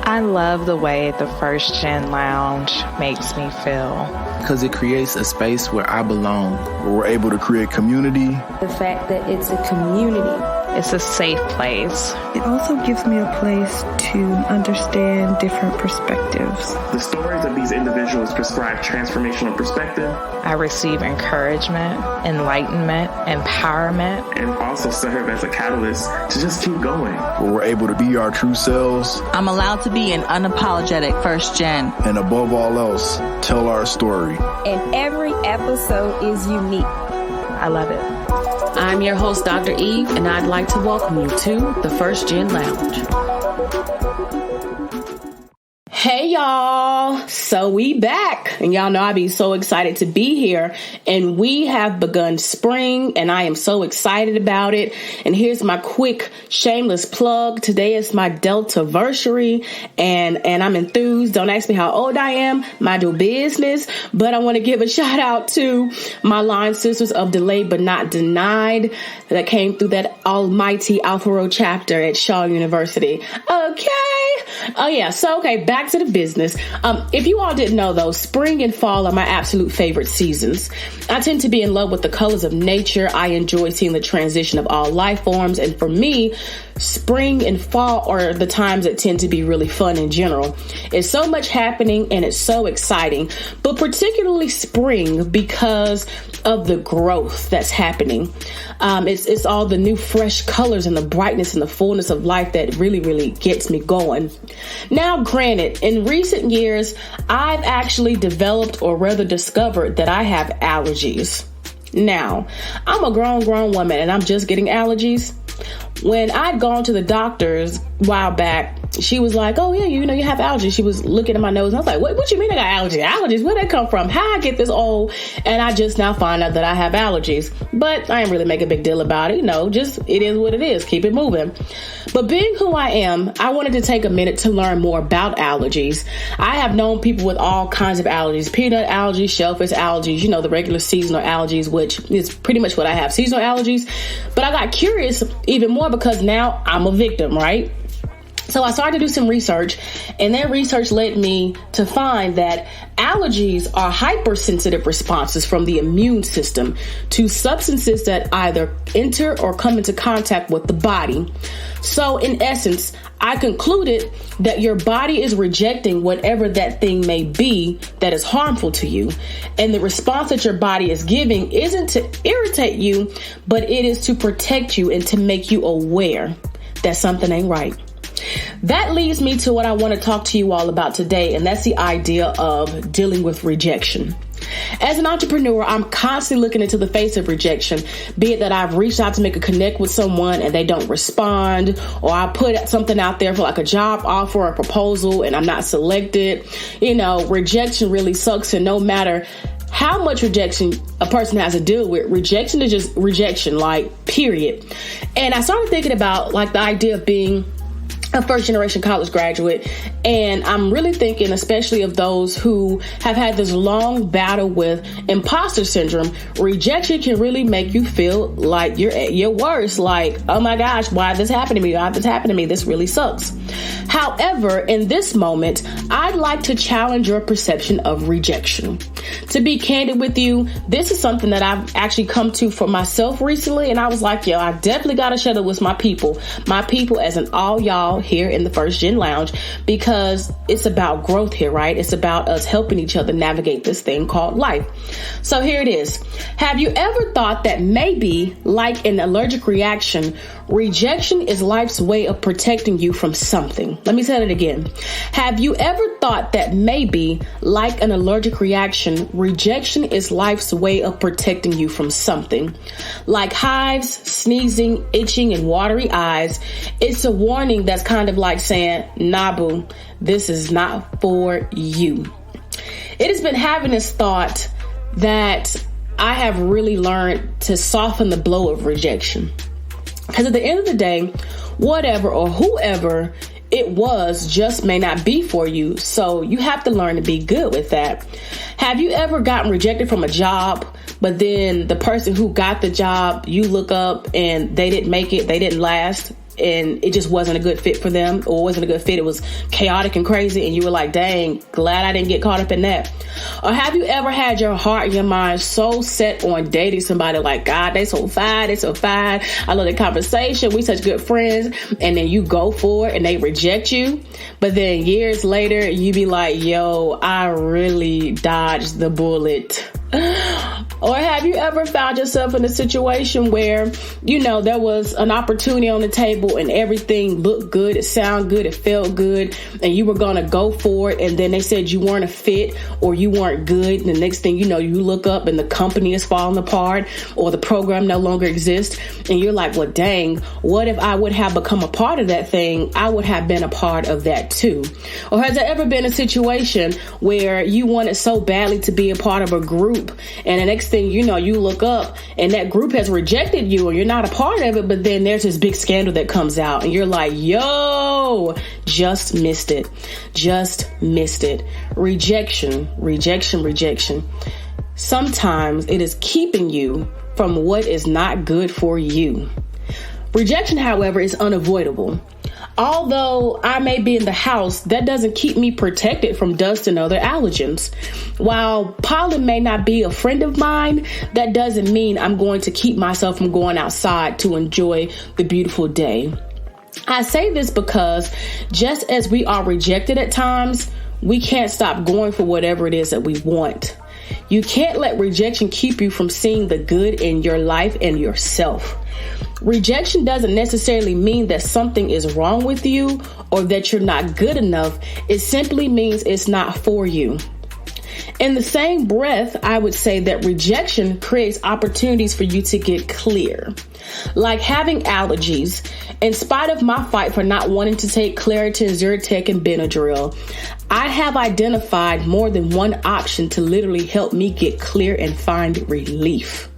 I love the way the First Gen Lounge makes me feel. Because it creates a space where I belong, where we're able to create community. The fact that it's a community. It's a safe place. It also gives me a place to understand different perspectives. The stories of these individuals prescribe transformational perspective. I receive encouragement, enlightenment, empowerment. And also serve as a catalyst to just keep going. Where we're able to be our true selves. I'm allowed to be an unapologetic first gen. And above all else, tell our story. And every episode is unique. I love it. I'm your host, Dr. Eve, and I'd like to welcome you to the First Gen Lounge. Hey y'all, so we back, and y'all know I be so excited to be here, and we have begun spring, and I am so excited about it. And here's my quick shameless plug. Today is my Delta-versary, and I'm enthused. Don't ask me how old I am, mind your business, but I want to give a shout out to my line sisters of Delayed But Not Denied that came through that almighty Alpha Rho chapter at Shaw University. Okay. Oh yeah, so okay, back to the business. If you all didn't know though, spring and fall are my absolute favorite seasons. I tend to be in love with the colors of nature. I enjoy seeing the transition of all life forms, and for me, spring and fall are the times that tend to be really fun in general. It's so much happening and it's so exciting, but particularly spring because of the growth that's happening. It's all the new fresh colors and the brightness and the fullness of life that really gets me going. Now, granted, in recent years, I've actually developed, or rather discovered, that I have allergies. Now, I'm a grown woman and I'm just getting allergies. When I'd gone to the doctors a while back, she was like, oh yeah, you have allergies. She was looking at my nose and I was like, what you mean I got allergies? Allergies? Where'd they come from? How I get this old? And I just now find out that I have allergies. But I ain't really make a big deal about it. Just it is what it is. Keep it moving. But being who I am, I wanted to take a minute to learn more about allergies. I have known people with all kinds of allergies, peanut allergies, shellfish allergies, the regular seasonal allergies, which is pretty much what I have, seasonal allergies. But I got curious even more because now I'm a victim, right? So I started to do some research, and that research led me to find that allergies are hypersensitive responses from the immune system to substances that either enter or come into contact with the body. So in essence, I concluded that your body is rejecting whatever that thing may be that is harmful to you. And the response that your body is giving isn't to irritate you, but it is to protect you and to make you aware that something ain't right. That leads me to what I want to talk to you all about today, and that's the idea of dealing with rejection. As an entrepreneur, I'm constantly looking into the face of rejection, be it that I've reached out to make a connect with someone and they don't respond, or I put something out there for like a job offer or a proposal and I'm not selected. Rejection really sucks, and no matter how much rejection a person has to deal with, rejection is just rejection, period. And I started thinking about the idea of being a first generation college graduate. And I'm really thinking especially of those who have had this long battle with imposter syndrome. Rejection can really make you feel like you're at your worst. Oh my gosh, why did this happen to me? Why did this happen to me? This really sucks. However, in this moment, I'd like to challenge your perception of rejection. To be candid with you, this is something that I've actually come to for myself recently. And I was like, I definitely got to share it with my people as in all y'all here in the First Gen Lounge, because it's about growth here, right? It's about us helping each other navigate this thing called life. So here it is. Have you ever thought that maybe, like an allergic reaction, rejection is life's way of protecting you from something? Let me say that again. Have you ever thought that maybe, like an allergic reaction, rejection is life's way of protecting you from something? Like hives, sneezing, itching, and watery eyes, it's a warning that's kind of like saying, nah, boo, this is not for you. It has been having this thought that I have really learned to soften the blow of rejection. Because at the end of the day, whatever or whoever it was just may not be for you. So you have to learn to be good with that. Have you ever gotten rejected from a job, but then the person who got the job, you look up and they didn't make it, they didn't last? and it just wasn't a good fit for them, or wasn't a good fit. It was chaotic and crazy, and you were like, dang, glad I didn't get caught up in that. Or have you ever had your heart and your mind so set on dating somebody like, God, they so fine, I love the conversation, we such good friends, and then you go for it and they reject you, but then years later you be like, yo, I really dodged the bullet. Or have you ever found yourself in a situation where, you know, there was an opportunity on the table and everything looked good, it sounded good, it felt good, and you were going to go for it, and then they said you weren't a fit or you weren't good, and the next thing you know, you look up and the company is falling apart or the program no longer exists, and you're like, well, dang, what if I would have become a part of that thing? I would have been a part of that too. Or has there ever been a situation where you wanted so badly to be a part of a group, and the next thing you know, you look up and that group has rejected you or you're not a part of it, but then there's this big scandal that comes out and you're like, yo, just missed it. Rejection. Sometimes it is keeping you from what is not good for you. Rejection, however, is unavoidable. Although I may be in the house, that doesn't keep me protected from dust and other allergens. While pollen may not be a friend of mine, that doesn't mean I'm going to keep myself from going outside to enjoy the beautiful day. I say this because just as we are rejected at times, we can't stop going for whatever it is that we want. You can't let rejection keep you from seeing the good in your life and yourself. Rejection doesn't necessarily mean that something is wrong with you or that you're not good enough. It simply means it's not for you. In the same breath, I would say that rejection creates opportunities for you to get clear. Like having allergies, in spite of my fight for not wanting to take Claritin, Zyrtec, and Benadryl, I have identified more than one option to literally help me get clear and find relief.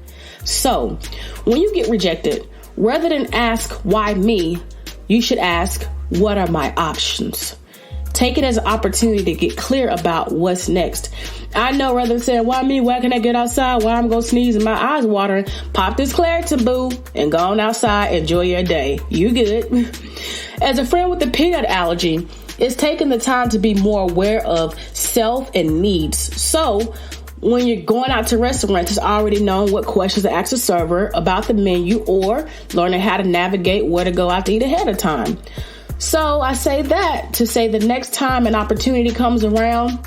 So, when you get rejected, rather than ask, why me, you should ask, what are my options? Take it as an opportunity to get clear about what's next. I know rather than saying, why me? Why can I get outside? Why I'm going to sneeze and my eyes watering? Pop this Claritin, boo, and go on outside. Enjoy your day. You good. As a friend with a peanut allergy, it's taking the time to be more aware of self and needs. So, when you're going out to restaurants, it's already known what questions to ask the server about the menu or learning how to navigate where to go out to eat ahead of time. So I say that to say the next time an opportunity comes around,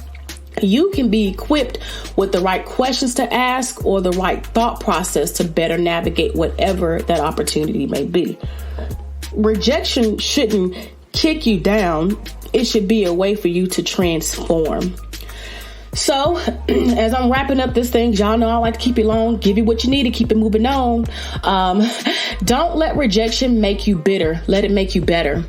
you can be equipped with the right questions to ask or the right thought process to better navigate whatever that opportunity may be. Rejection shouldn't kick you down. It should be a way for you to transform. So, as I'm wrapping up this thing, y'all know I like to keep it long, give you what you need to keep it moving on. Don't let rejection make you bitter. Let it make you better.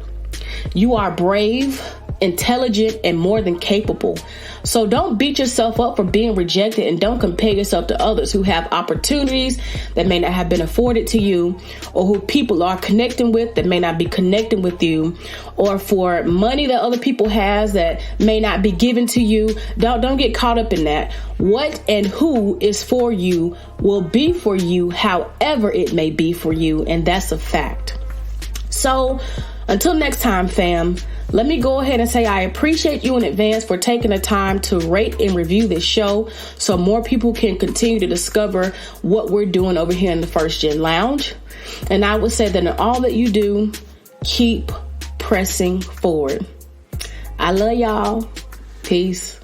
You are brave, intelligent, and more than capable. So don't beat yourself up for being rejected, and don't compare yourself to others who have opportunities that may not have been afforded to you, or who people are connecting with that may not be connecting with you, or for money that other people has that may not be given to you. Don't get caught up in that. What and who is for you will be for you however it may be for you, and that's a fact. So until next time, fam, let me go ahead and say I appreciate you in advance for taking the time to rate and review this show so more people can continue to discover what we're doing over here in the First Gen Lounge. And I would say that in all that you do, keep pressing forward. I love y'all. Peace.